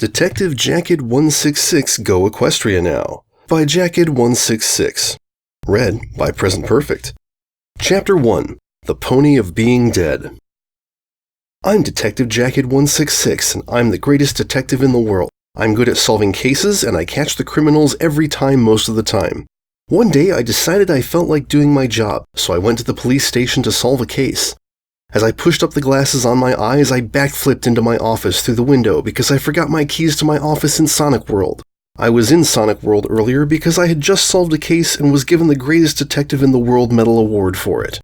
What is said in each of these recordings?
Detective jakkid166 Go Equestria Now by jakkid166. Read by Present Perfect. Chapter 1. The Pony of Being Dead. I'm Detective jakkid166, and I'm the greatest detective in the world. I'm good at solving cases, and I catch the criminals every time most of the time. One day, I decided I felt like doing my job, so I went to the police station to solve a case. As I pushed up the glasses on my eyes, I backflipped into my office through the window because I forgot my keys to my office in Sonic World. I was in Sonic World earlier because I had just solved a case and was given the Greatest Detective in the World Medal Award for it.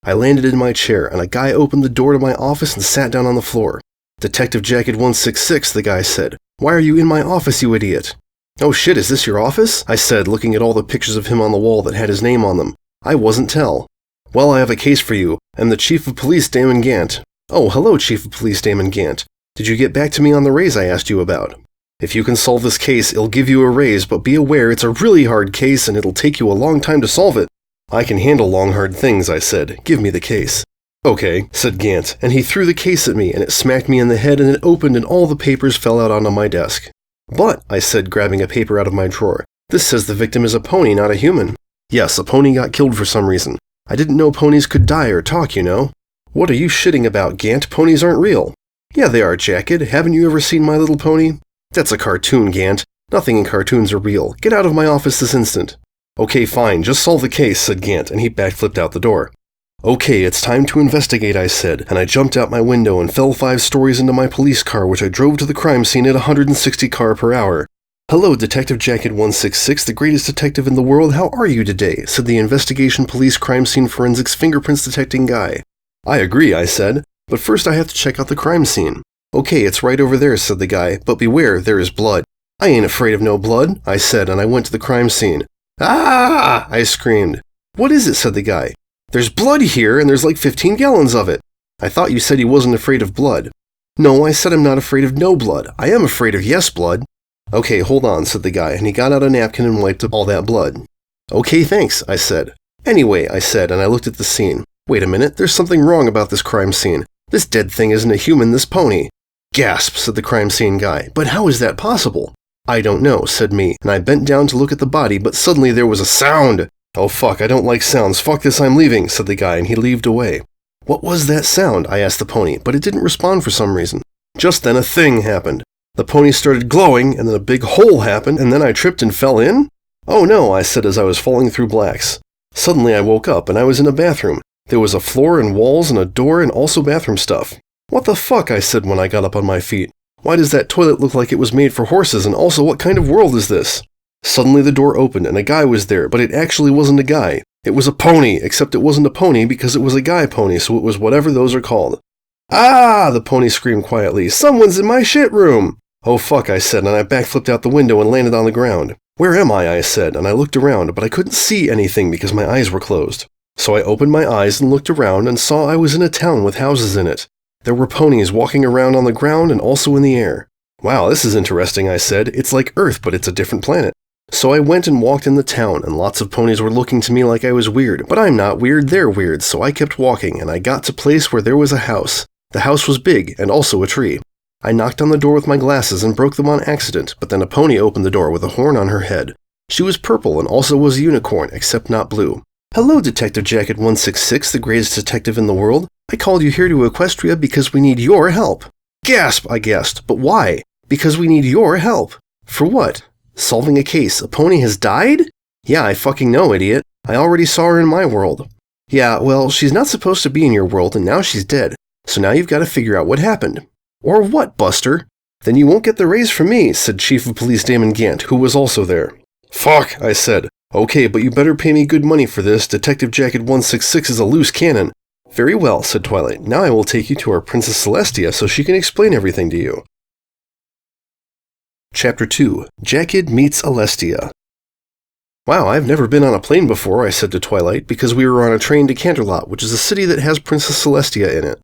I landed in my chair, and a guy opened the door to my office and sat down on the floor. "Detective jakkid166, the guy said. "Why are you in my office, you idiot?" "Oh shit, is this your office?" I said, looking at all the pictures of him on the wall that had his name on them. I wasn't tell. "Well, I have a case for you. I'm the Chief of Police, Damon Gant." "Oh, hello, Chief of Police, Damon Gant. Did you get back to me on the raise I asked you about?" "If you can solve this case, it'll give you a raise, but be aware it's a really hard case and it'll take you a long time to solve it." "I can handle long, hard things," I said. "Give me the case." "Okay," said Gant, and he threw the case at me, and it smacked me in the head, and it opened, and all the papers fell out onto my desk. "But," I said, grabbing a paper out of my drawer, "this says the victim is a pony, not a human." "Yes, a pony got killed for some reason. I didn't know ponies could die or talk, you know." "What are you shitting about, Gant? Ponies aren't real." "Yeah, they are, Jakkid. Haven't you ever seen My Little Pony?" "That's a cartoon, Gant. Nothing in cartoons are real. Get out of my office this instant." "Okay, fine. Just solve the case," said Gant, and he backflipped out the door. "Okay, it's time to investigate," I said, and I jumped out my window and fell 5 stories into my police car, which I drove to the crime scene at 160 km/h. "Hello, Detective jakkid166, the greatest detective in the world. How are you today?" said the investigation police crime scene forensics fingerprints detecting guy. "I agree," I said, "but first I have to check out the crime scene." "Okay, it's right over there," said the guy, "but beware, there is blood." "I ain't afraid of no blood," I said, and I went to the crime scene. "Ah!" I screamed. "What is it?" said the guy. "There's blood here, and there's like 15 gallons of it." "I thought you said he wasn't afraid of blood." "No, I said I'm not afraid of no blood. I am afraid of yes blood." "Okay, hold on," said the guy, and he got out a napkin and wiped up all that blood. "Okay, thanks," I said. "Anyway," I said, and I looked at the scene. "Wait a minute, there's something wrong about this crime scene. This dead thing isn't a human, this pony." "Gasp," said the crime scene guy. "But how is that possible?" "I don't know," said me, and I bent down to look at the body, but suddenly there was a sound. "Oh fuck, I don't like sounds. Fuck this, I'm leaving," said the guy, and he leaved away. "What was that sound?" I asked the pony, but it didn't respond for some reason. Just then a thing happened. The pony started glowing, and then a big hole happened, and then I tripped and fell in? "Oh no," I said as I was falling through blacks. Suddenly I woke up, and I was in a bathroom. There was a floor and walls and a door and also bathroom stuff. "What the fuck?" I said when I got up on my feet. "Why does that toilet look like it was made for horses, and also what kind of world is this?" Suddenly the door opened, and a guy was there, but it actually wasn't a guy. It was a pony, except it wasn't a pony because it was a guy pony, so it was whatever those are called. "Ah!" the pony screamed quietly. "Someone's in my shit room!" "Oh fuck," I said, and I backflipped out the window and landed on the ground. "Where am I?" said, and I looked around, but I couldn't see anything because my eyes were closed. So I opened my eyes and looked around and saw I was in a town with houses in it. There were ponies walking around on the ground and also in the air. "Wow, this is interesting," I said. "It's like Earth, but it's a different planet." So I went and walked in the town, and lots of ponies were looking to me like I was weird, but I'm not weird, they're weird, so I kept walking, and I got to a place where there was a house. The house was big, and also a tree. I knocked on the door with my glasses and broke them on accident, but then a pony opened the door with a horn on her head. She was purple and also was a unicorn, except not blue. "Hello, Detective jakkid166, the greatest detective in the world. I called you here to Equestria because we need your help." "Gasp!" I gasped. "But why?" "Because we need your help." "For what?" "Solving a case. A pony has died?" "Yeah, I fucking know, idiot. I already saw her in my world." "Yeah, well, she's not supposed to be in your world, and now she's dead. So now you've got to figure out what happened." "Or what, Buster?" "Then you won't get the raise from me," said Chief of Police Damon Gant, who was also there. "Fuck," I said. "Okay, but you better pay me good money for this. Detective jakkid166 is a loose cannon." "Very well," said Twilight. "Now I will take you to our Princess Celestia so she can explain everything to you." Chapter 2. Jakkid meets Celestia. "Wow, I've never been on a plane before," I said to Twilight, because we were on a train to Canterlot, which is a city that has Princess Celestia in it.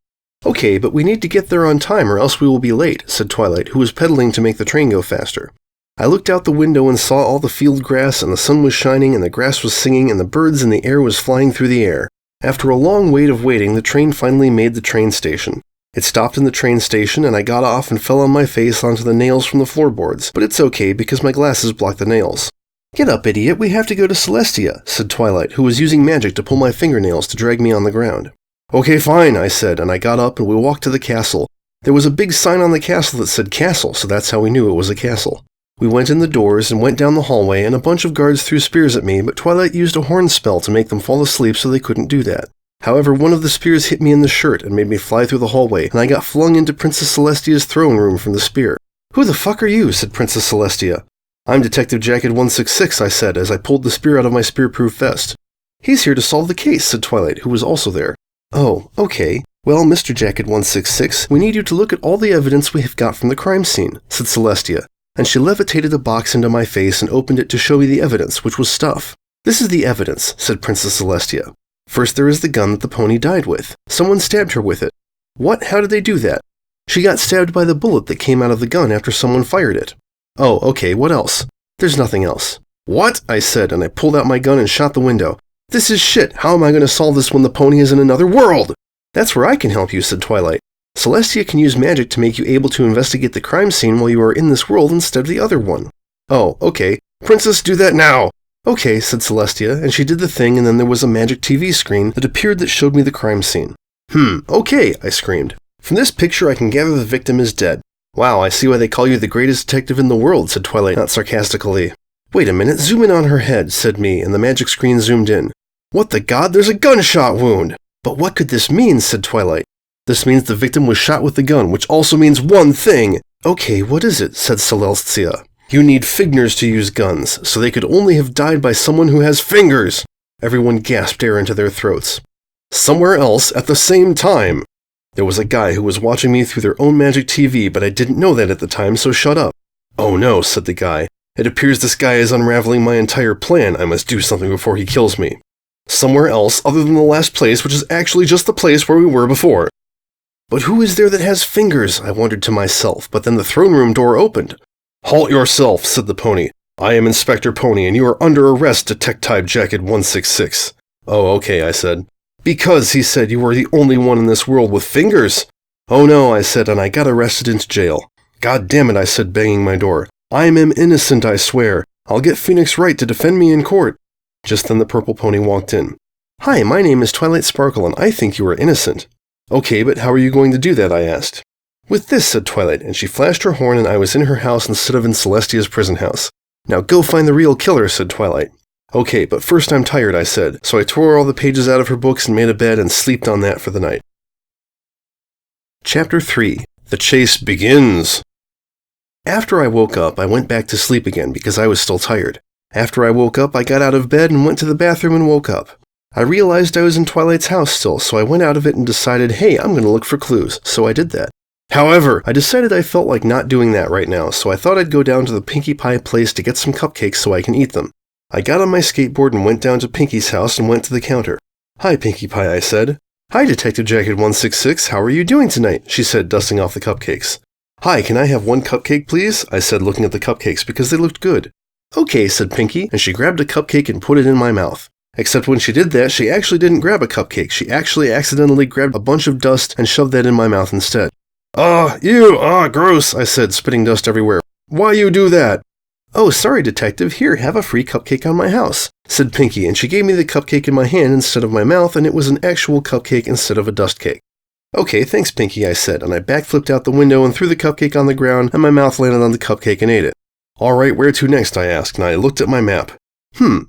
"Okay, but we need to get there on time or else we will be late," said Twilight, who was pedaling to make the train go faster. I looked out the window and saw all the field grass, and the sun was shining, and the grass was singing, and the birds in the air was flying through the air. After a long wait of waiting, the train finally made the train station. It stopped in the train station, and I got off and fell on my face onto the nails from the floorboards, but it's okay because my glasses block the nails. "Get up, idiot, we have to go to Celestia," said Twilight, who was using magic to pull my fingernails to drag me on the ground. "Okay, fine," I said, and I got up and we walked to the castle. There was a big sign on the castle that said castle, so that's how we knew it was a castle. We went in the doors and went down the hallway, and a bunch of guards threw spears at me, but Twilight used a horn spell to make them fall asleep so they couldn't do that. However, one of the spears hit me in the shirt and made me fly through the hallway, and I got flung into Princess Celestia's throne room from the spear. "Who the fuck are you?" said Princess Celestia. "I'm Detective jakkid166, I said, as I pulled the spear out of my spear-proof vest. "He's here to solve the case," said Twilight, who was also there. "Oh, okay. Well, Mr. jakkid166, we need you to look at all the evidence we have got from the crime scene," said Celestia, and she levitated a box into my face and opened it to show me the evidence, which was stuff. "This is the evidence," said Princess Celestia. "First there is the gun that the pony died with. Someone stabbed her with it." "What? How did they do that?" "She got stabbed by the bullet that came out of the gun after someone fired it." "Oh, okay, what else?" "There's nothing else." "What?" I said, and I pulled out my gun and shot the window. "This is shit. How am I going to solve this when the pony is in another world?" "That's where I can help you," said Twilight. "Celestia can use magic to make you able to investigate the crime scene while you are in this world instead of the other one." "Oh, okay. Princess, do that now!" "Okay," said Celestia, and she did the thing, and then there was a magic TV screen that appeared that showed me the crime scene. Okay," I screamed. "From this picture I can gather the victim is dead." "Wow, I see why they call you the greatest detective in the world," said Twilight, not sarcastically. "Wait a minute, zoom in on her head," said me, and the magic screen zoomed in. "What the god, there's a gunshot wound!" "But what could this mean?" said Twilight. "This means the victim was shot with the gun, which also means one thing." "Okay, what is it?" said Celestia. "You need fingers to use guns, so they could only have died by someone who has fingers." Everyone gasped air into their throats. "Somewhere else at the same time." There was a guy who was watching me through their own magic TV, but I didn't know that at the time, so shut up. "Oh no," said the guy. "It appears this guy is unraveling my entire plan. I must do something before he kills me. Somewhere else other than the last place, which is actually just the place where we were before." "But who is there that has fingers?" I wondered to myself, but then the throne room door opened. "Halt yourself," said the pony. "I am Inspector Pony, and you are under arrest, Detective jakkid166. "Oh, okay," I said. "Because," he said, "you are the only one in this world with fingers." "Oh no," I said, and I got arrested into jail. "God damn it," I said, banging my door. "I am innocent, I swear. I'll get Phoenix Wright to defend me in court." Just then the purple pony walked in. "Hi, my name is Twilight Sparkle, and I think you are innocent." "Okay, but how are you going to do that?" I asked. "With this," said Twilight, and she flashed her horn, and I was in her house instead of in Celestia's prison house. "Now go find the real killer," said Twilight. "Okay, but first I'm tired," I said, so I tore all the pages out of her books and made a bed and slept on that for the night. Chapter 3. The Chase Begins. After I woke up, I went back to sleep again because I was still tired. After I woke up, I got out of bed and went to the bathroom and woke up. I realized I was in Twilight's house still, so I went out of it and decided, hey, I'm going to look for clues, so I did that. However, I decided I felt like not doing that right now, so I thought I'd go down to the Pinkie Pie place to get some cupcakes so I can eat them. I got on my skateboard and went down to Pinkie's house and went to the counter. "Hi, Pinkie Pie," I said. "Hi, Detective jakkid166, how are you doing tonight?" she said, dusting off the cupcakes. "Hi, can I have one cupcake, please?" I said, looking at the cupcakes because they looked good. "Okay," said Pinkie, and she grabbed a cupcake and put it in my mouth. Except when she did that, she actually didn't grab a cupcake. She actually accidentally grabbed a bunch of dust and shoved that in my mouth instead. Gross," I said, spitting dust everywhere. "Why you do that?" "Oh, sorry, Detective. Here, have a free cupcake on my house," said Pinkie, and she gave me the cupcake in my hand instead of my mouth, and it was an actual cupcake instead of a dust cake. "Okay, thanks, Pinkie," I said, and I backflipped out the window and threw the cupcake on the ground, and my mouth landed on the cupcake and ate it. "All right, where to next?" I asked, and I looked at my map.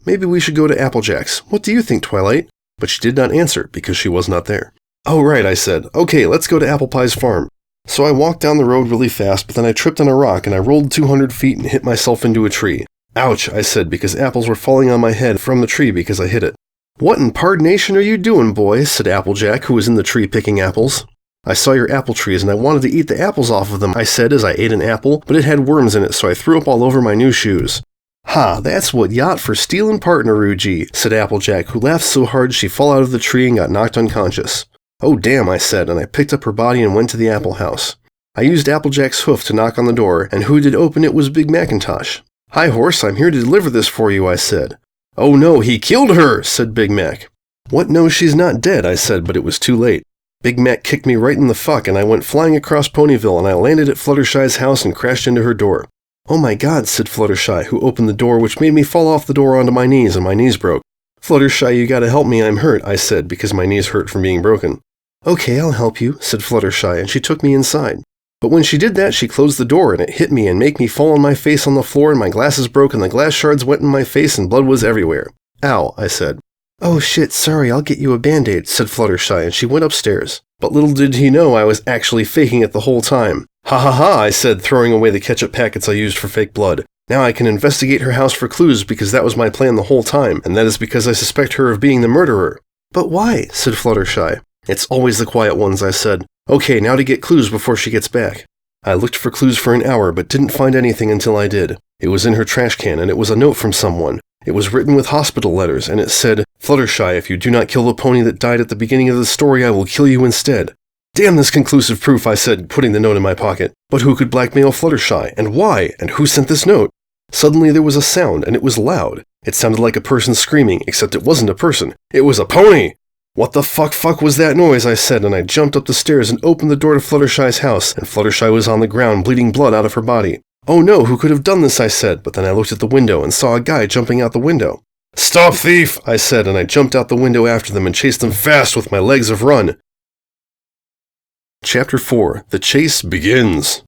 Maybe we should go to Applejack's. What do you think, Twilight?" But she did not answer, because she was not there. "Oh, right," I said. "Okay, let's go to Apple Pie's farm." So I walked down the road really fast, but then I tripped on a rock and I rolled 200 feet and hit myself into a tree. "Ouch," I said, because apples were falling on my head from the tree because I hit it. "What in pardnation are you doing, boy?" said Applejack, who was in the tree picking apples. "I saw your apple trees and I wanted to eat the apples off of them," I said as I ate an apple, but it had worms in it, so I threw up all over my new shoes. "Ha, that's what yacht for stealin' partner-oo-gee," said Applejack, who laughed so hard she fell out of the tree and got knocked unconscious. "Oh damn," I said, and I picked up her body and went to the apple house. I used Applejack's hoof to knock on the door, and who did open it was Big Macintosh. "Hi, horse, I'm here to deliver this for you," I said. "Oh no, he killed her," said Big Mac. "What, no, she's not dead," I said, but it was too late. Big Mac kicked me right in the fuck and I went flying across Ponyville and I landed at Fluttershy's house and crashed into her door. "Oh my god," said Fluttershy, who opened the door, which made me fall off the door onto my knees and my knees broke. "Fluttershy, you gotta help me, I'm hurt," I said, because my knees hurt from being broken. "Okay, I'll help you," said Fluttershy, and she took me inside. But when she did that, she closed the door and it hit me and made me fall on my face on the floor and my glasses broke and the glass shards went in my face and blood was everywhere. "Ow," I said. "Oh shit, sorry, I'll get you a Band-Aid," said Fluttershy, and she went upstairs. But little did he know I was actually faking it the whole time. "Ha ha ha," I said, throwing away the ketchup packets I used for fake blood. "Now I can investigate her house for clues because that was my plan the whole time, and that is because I suspect her of being the murderer." "But why?" said Fluttershy. "It's always the quiet ones," I said. "Okay, now to get clues before she gets back." I looked for clues for an hour, but didn't find anything until I did. It was in her trash can, and it was a note from someone. It was written with hospital letters, and it said, "Fluttershy, if you do not kill the pony that died at the beginning of the story, I will kill you instead." "Damn this conclusive proof," I said, putting the note in my pocket. But who could blackmail Fluttershy, and why, and who sent this note? Suddenly there was a sound, and it was loud. It sounded like a person screaming, except it wasn't a person. It was a pony! "What the fuck was that noise?" I said, and I jumped up the stairs and opened the door to Fluttershy's house, and Fluttershy was on the ground, bleeding blood out of her body. "Oh no, who could have done this?" I said, but then I looked at the window and saw a guy jumping out the window. "Stop, thief!" I said, and I jumped out the window after them and chased them fast with my legs of run. Chapter 4. The Chase Begins.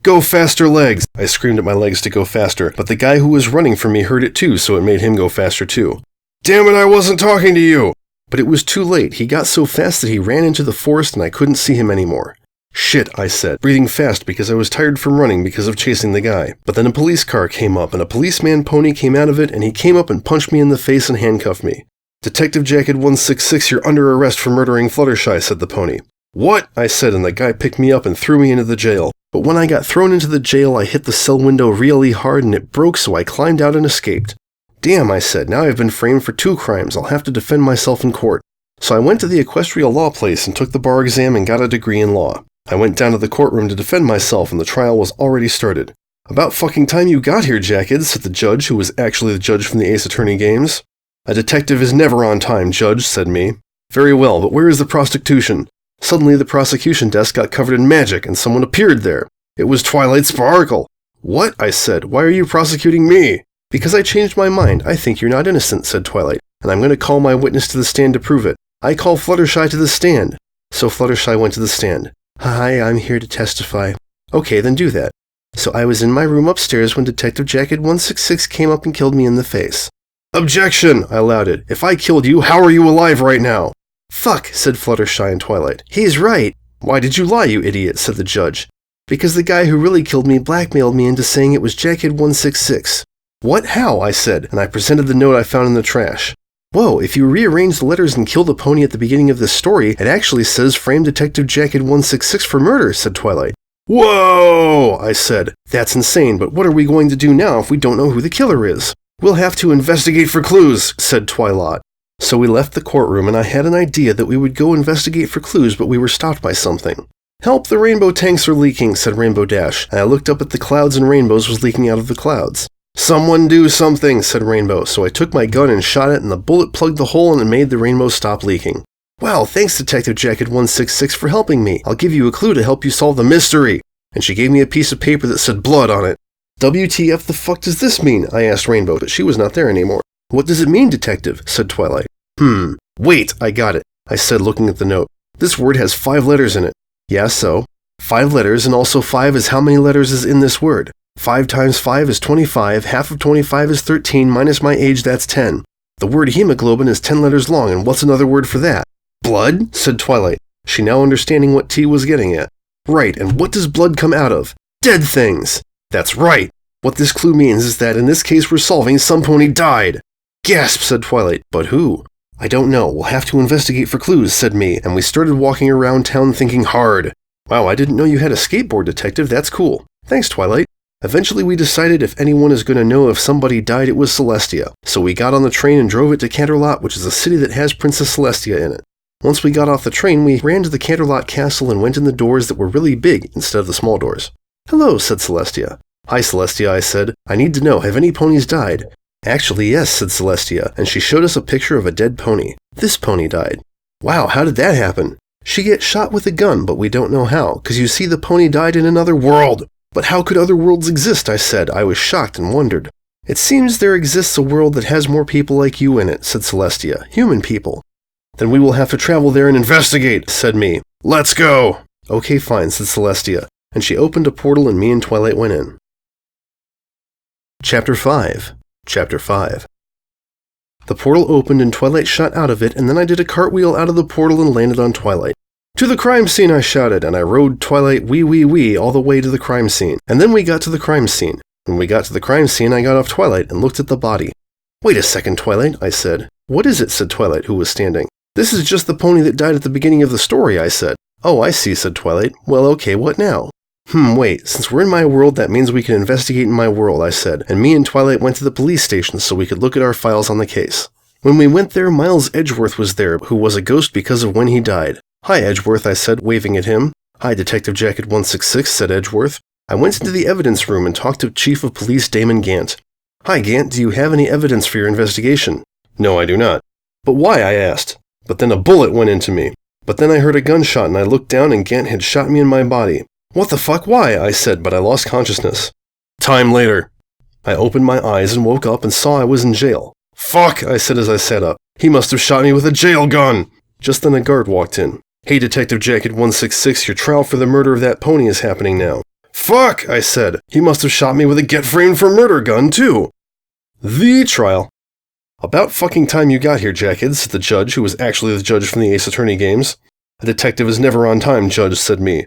"Go faster, legs!" I screamed at my legs to go faster, but the guy who was running from me heard it too, so it made him go faster too. "Damn it, I wasn't talking to you!" But it was too late. He got so fast that he ran into the forest and I couldn't see him anymore. "Shit," I said, breathing fast because I was tired from running because of chasing the guy. But then a police car came up and a policeman pony came out of it and he came up and punched me in the face and handcuffed me. "Detective jakkid166, you're under arrest for murdering Fluttershy," said the pony. "What?" I said, and the guy picked me up and threw me into the jail. But when I got thrown into the jail, I hit the cell window really hard and it broke, so I climbed out and escaped. "Damn," I said, "now I've been framed for 2 crimes. I'll have to defend myself in court." So I went to the Equestria law place and took the bar exam and got a degree in law. I went down to the courtroom to defend myself and the trial was already started. "About fucking time you got here, Jakkid," said the judge, who was actually the judge from the Ace Attorney games. "A detective is never on time, Judge," said me. "Very well, but where is the prosecution?" Suddenly the prosecution desk got covered in magic and someone appeared there. It was Twilight Sparkle. "What?" I said. "Why are you prosecuting me?" "Because I changed my mind. I think you're not innocent," said Twilight, "and I'm going to call my witness to the stand to prove it. I call Fluttershy to the stand." So Fluttershy went to the stand. "Hi, I'm here to testify." "Okay, then do that." "So I was in my room upstairs when Detective jakkid166 came up and killed me in the face." "Objection!" I lauded. "If I killed you, how are you alive right now?" "Fuck," said Fluttershy and Twilight. "He's right." "Why did you lie, you idiot?" said the judge. "Because the guy who really killed me blackmailed me into saying it was jakkid166. "What? How?" I said, and I presented the note I found in the trash. "Whoa, if you rearrange the letters and kill the pony at the beginning of this story, it actually says frame Detective jakkid166 for murder," said Twilight. "Whoa!" I said. "That's insane, but what are we going to do now if we don't know who the killer is?" "We'll have to investigate for clues," said Twilight. So we left the courtroom and I had an idea that we would go investigate for clues, but we were stopped by something. "Help, the rainbow tanks are leaking," said Rainbow Dash, and I looked up at the clouds and rainbows was leaking out of the clouds. "Someone do something," said Rainbow, so I took my gun and shot it and the bullet plugged the hole and it made the rainbow stop leaking. "Wow, thanks Detective jakkid166 for helping me. I'll give you a clue to help you solve the mystery." And she gave me a piece of paper that said blood on it. "WTF the fuck does this mean?" I asked Rainbow, but she was not there anymore. "What does it mean, Detective?" said Twilight. Wait, I got it," I said, looking at the note. "This word has 5 letters in it." "Yeah, so?" 5 letters, and also 5 is how many letters is in this word. 5 times 5 is 25, half of 25 is 13, minus my age, that's 10. The word hemoglobin is 10 letters long, and what's another word for that? "Blood?" said Twilight, she now understanding what T was getting at. "Right, and what does blood come out of?" "Dead things!" "That's right! What this clue means is that in this case we're solving some pony died." "Gasp," said Twilight. "But who?" "I don't know. We'll have to investigate for clues," said me, and we started walking around town thinking hard. "Wow, I didn't know you had a skateboard, Detective. That's cool." "Thanks, Twilight." Eventually we decided if anyone is going to know if somebody died, it was Celestia. So we got on the train and drove it to Canterlot, which is a city that has Princess Celestia in it. Once we got off the train, we ran to the Canterlot castle and went in the doors that were really big instead of the small doors. "Hello," said Celestia. "Hi, Celestia," I said. "I need to know, have any ponies died?" "Actually, yes," said Celestia, and she showed us a picture of a dead pony. "This pony died." "Wow, how did that happen?" She gets shot with a gun, but we don't know how, because you see the pony died in another world. But how could other worlds exist, I said. I was shocked and wondered. It seems there exists a world that has more people like you in it, said Celestia. Human people. Then we will have to travel there and investigate, said me. Let's go! Okay, fine, said Celestia, and she opened a portal and me and Twilight went in. Chapter 5. Chapter 5. The portal opened and Twilight shot out of it, and then I did a cartwheel out of the portal and landed on Twilight. To the crime scene, I shouted, and I rode Twilight wee all the way to the crime scene. And then we got to the crime scene. When we got to the crime scene, I got off Twilight and looked at the body. Wait a second, Twilight, I said. What is it, said Twilight, who was standing. This is just the pony that died at the beginning of the story, I said. Oh, I see, said Twilight. Well, okay, what now? Wait, since we're in my world, that means we can investigate in my world, I said, and me and Twilight went to the police station so we could look at our files on the case. When we went there, Miles Edgeworth was there, who was a ghost because of when he died. Hi, Edgeworth, I said, waving at him. Hi, Detective jakkid166, said Edgeworth. I went into the evidence room and talked to Chief of Police Damon Gant. Hi, Gant, do you have any evidence for your investigation? No, I do not. But why, I asked. But then a bullet went into me. But then I heard a gunshot and I looked down and Gant had shot me in my body. What the fuck, why? I said, but I lost consciousness. Time later. I opened my eyes and woke up and saw I was in jail. Fuck, I said as I sat up. He must have shot me with a jail gun. Just then a guard walked in. Hey, Detective jakkid166, your trial for the murder of that pony is happening now. Fuck, I said. He must have shot me with a get-framed for murder gun, too. The trial. About fucking time you got here, Jakkid, said the judge, who was actually the judge from the Ace Attorney games. A detective is never on time, Judge, said me.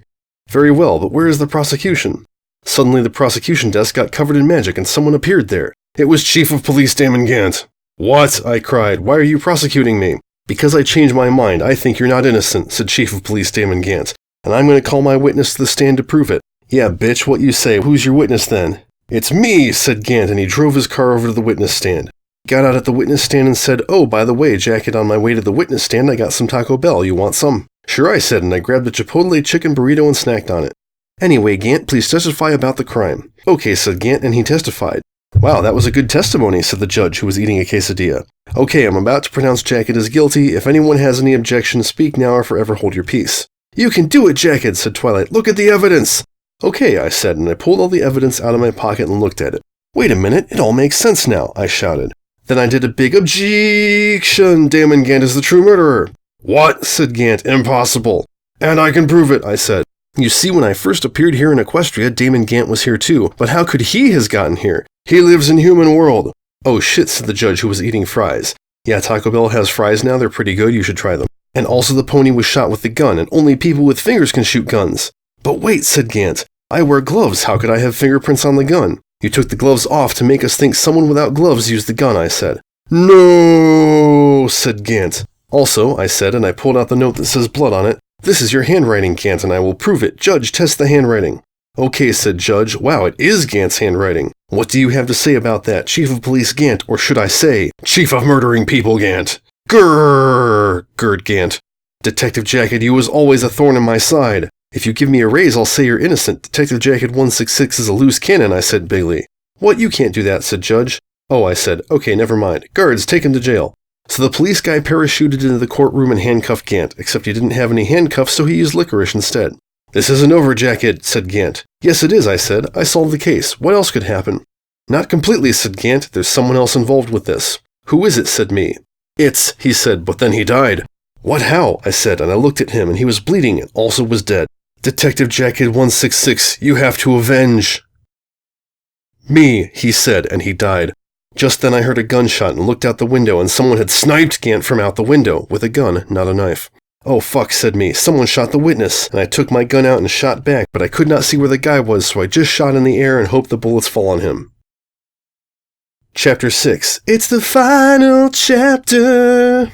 Very well, but where is the prosecution? Suddenly the prosecution desk got covered in magic and someone appeared there. It was Chief of Police Damon Gant. What? I cried. Why are you prosecuting me? Because I changed my mind. I think you're not innocent, said Chief of Police Damon Gant. And I'm going to call my witness to the stand to prove it. Yeah, bitch, what you say? Who's your witness then? It's me, said Gant, and he drove his car over to the witness stand. Got out at the witness stand and said, oh, by the way, Jakkid, on my way to the witness stand, I got some Taco Bell. You want some? Sure, I said, and I grabbed a Chipotle chicken burrito and snacked on it. Anyway, Gant, please testify about the crime. Okay, said Gant, and he testified. Wow, that was a good testimony, said the judge, who was eating a quesadilla. Okay, I'm about to pronounce Jakkid as guilty. If anyone has any objections, speak now or forever hold your peace. You can do it, Jakkid, said Twilight. Look at the evidence. Okay, I said, and I pulled all the evidence out of my pocket and looked at it. Wait a minute, it all makes sense now, I shouted. Then I did a big objection. Damon Gant is the true murderer. What? Said Gant. Impossible. And I can prove it, I said. You see, when I first appeared here in Equestria, Damon Gant was here too, but how could he has gotten here? He lives in human world. Oh shit, said the judge, who was eating fries. Yeah, Taco Bell has fries now, they're pretty good, you should try them. And also the pony was shot with the gun, and only people with fingers can shoot guns. But wait, said Gant. I wear gloves, how could I have fingerprints on the gun? You took the gloves off to make us think someone without gloves used the gun, I said. No, said Gant. Also, I said, and I pulled out the note that says blood on it. This is your handwriting, Gant, and I will prove it. Judge, test the handwriting. Okay, said Judge. Wow, it is Gant's handwriting. What do you have to say about that, Chief of Police Gant, or should I say, Chief of Murdering People Gant? Grrr, gurred Gant. Detective Jakkid, you was always a thorn in my side. If you give me a raise, I'll say you're innocent. Detective jakkid166 is a loose cannon, I said bigly. What, you can't do that, said Judge. Oh, I said, okay, never mind. Guards, take him to jail. So the police guy parachuted into the courtroom and handcuffed Gant, except he didn't have any handcuffs, so he used licorice instead. This isn't over, Jakkid, said Gant. Yes, it is, I said. I solved the case. What else could happen? Not completely, said Gant. There's someone else involved with this. Who is it, said me. It's, he said, but then he died. What, how? I said, and I looked at him, and he was bleeding and also was dead. Detective jakkid166, you have to avenge. Me, he said, and he died. Just then I heard a gunshot and looked out the window, and someone had sniped Gant from out the window, with a gun, not a knife. Oh fuck, said me, someone shot the witness, and I took my gun out and shot back, but I could not see where the guy was, so I just shot in the air and hoped the bullets fall on him. Chapter 6. It's the final chapter!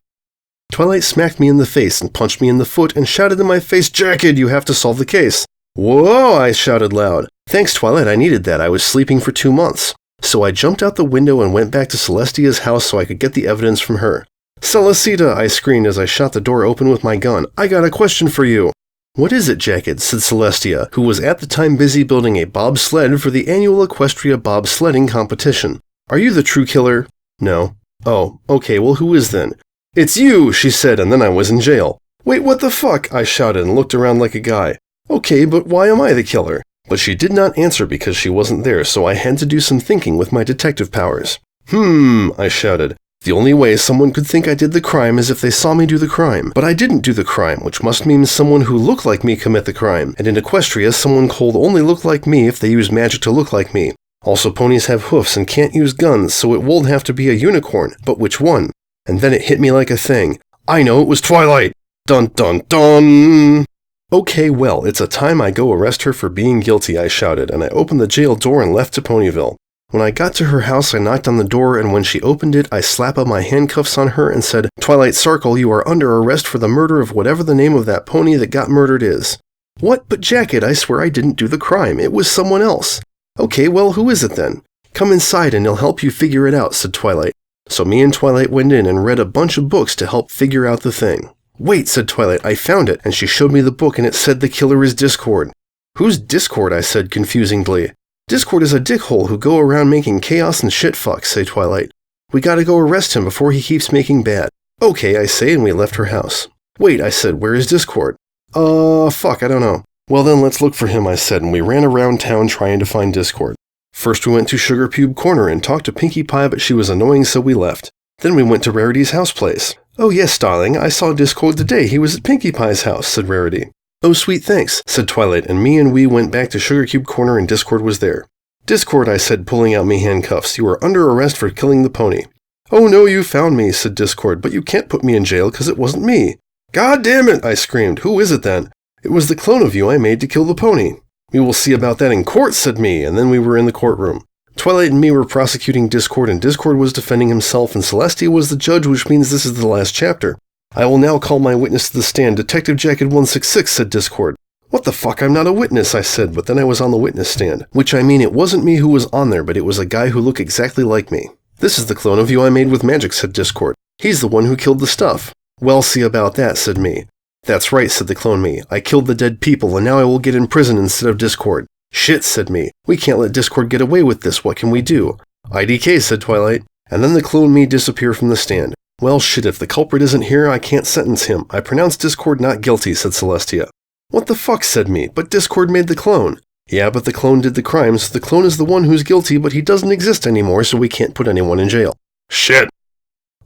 Twilight smacked me in the face and punched me in the foot and shouted in my face, Jakkid, you have to solve the case. Whoa, I shouted loud. Thanks, Twilight, I needed that. I was sleeping for 2 months. So I jumped out the window and went back to Celestia's house so I could get the evidence from her. Celestia, I screamed as I shot the door open with my gun. I got a question for you. What is it, Jakkid? Said Celestia, who was at the time busy building a bobsled for the annual Equestria bobsledding competition. Are you the true killer? No. Oh, okay, well who is then? It's you, she said, and then I was in jail. Wait, what the fuck? I shouted and looked around like a guy. Okay, but why am I the killer? But she did not answer because she wasn't there, so I had to do some thinking with my detective powers. I shouted. The only way someone could think I did the crime is if they saw me do the crime. But I didn't do the crime, which must mean someone who looked like me commit the crime. And in Equestria, someone cold only looked like me if they use magic to look like me. Also, ponies have hoofs and can't use guns, so it won't have to be a unicorn. But which one? And then it hit me like a thing. I know, it was Twilight! Dun dun dun! Okay, well, it's a time I go arrest her for being guilty, I shouted, and I opened the jail door and left to Ponyville. When I got to her house, I knocked on the door, and when she opened it, I slapped up my handcuffs on her and said, Twilight Sparkle, you are under arrest for the murder of whatever the name of that pony that got murdered is. What? But Jackid, I swear I didn't do the crime. It was someone else. Okay, well, who is it then? Come inside and he'll help you figure it out, said Twilight. So me and Twilight went in and read a bunch of books to help figure out the thing. Wait, said Twilight, I found it, and she showed me the book and it said the killer is Discord. Who's Discord? I said confusingly. Discord is a dickhole who go around making chaos and shit fucks, said Twilight. We gotta go arrest him before he keeps making bad. Okay, I say, and we left her house. Wait, I said, where is Discord? Fuck, I don't know. Well then, let's look for him, I said, and we ran around town trying to find Discord. First we went to Sugar Pube Corner and talked to Pinkie Pie, but she was annoying, so we left. Then we went to Rarity's house place. Oh yes, darling, I saw Discord today. He was at Pinkie Pie's house, said Rarity. Oh sweet thanks, said Twilight, and we went back to Sugar Cube Corner and Discord was there. Discord, I said, pulling out me handcuffs, you are under arrest for killing the pony. Oh no, you found me, said Discord, but you can't put me in jail because it wasn't me. God damn it, I screamed. Who is it then? It was the clone of you I made to kill the pony. We will see about that in court, said me, and then we were in the courtroom. Twilight and me were prosecuting Discord, and Discord was defending himself, and Celestia was the judge, which means this is the last chapter. I will now call my witness to the stand. Detective jakkid166, said Discord. What the fuck, I'm not a witness, I said, but then I was on the witness stand. Which I mean, it wasn't me who was on there, but it was a guy who looked exactly like me. This is the clone of you I made with magic, said Discord. He's the one who killed the stuff. Well, see about that, said me. That's right, said the clone me. I killed the dead people, and now I will get in prison instead of Discord. Shit, said me. We can't let Discord get away with this. What can we do? IDK, said Twilight. And then the clone me disappeared from the stand. Well, shit, if the culprit isn't here, I can't sentence him. I pronounce Discord not guilty, said Celestia. What the fuck, said me. But Discord made the clone. Yeah, but the clone did the crime, so the clone is the one who's guilty, but he doesn't exist anymore, so we can't put anyone in jail. Shit.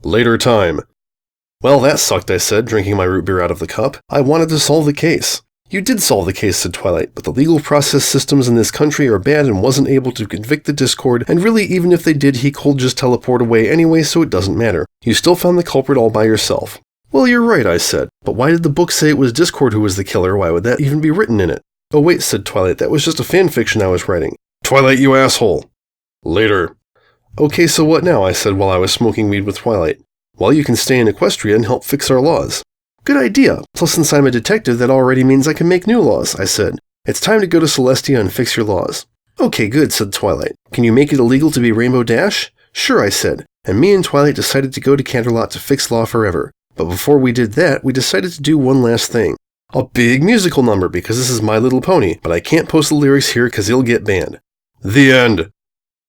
Later time. Well, that sucked, I said, drinking my root beer out of the cup. I wanted to solve the case. You did solve the case, said Twilight, but the legal process systems in this country are bad and wasn't able to convict the Discord, and really, even if they did, he could just teleport away anyway, so it doesn't matter. You still found the culprit all by yourself. Well, you're right, I said, but why did the book say it was Discord who was the killer? Why would that even be written in it? Oh wait, said Twilight, that was just a fanfiction I was writing. Twilight, you asshole. Later. Okay, so what now? I said while I was smoking weed with Twilight. Well, you can stay in Equestria and help fix our laws. Good idea. Plus, since I'm a detective, that already means I can make new laws, I said. It's time to go to Celestia and fix your laws. Okay, good, said Twilight. Can you make it illegal to be Rainbow Dash? Sure, I said. And me and Twilight decided to go to Canterlot to fix law forever. But before we did that, we decided to do one last thing. A big musical number, because this is My Little Pony, but I can't post the lyrics here because it'll get banned. The end.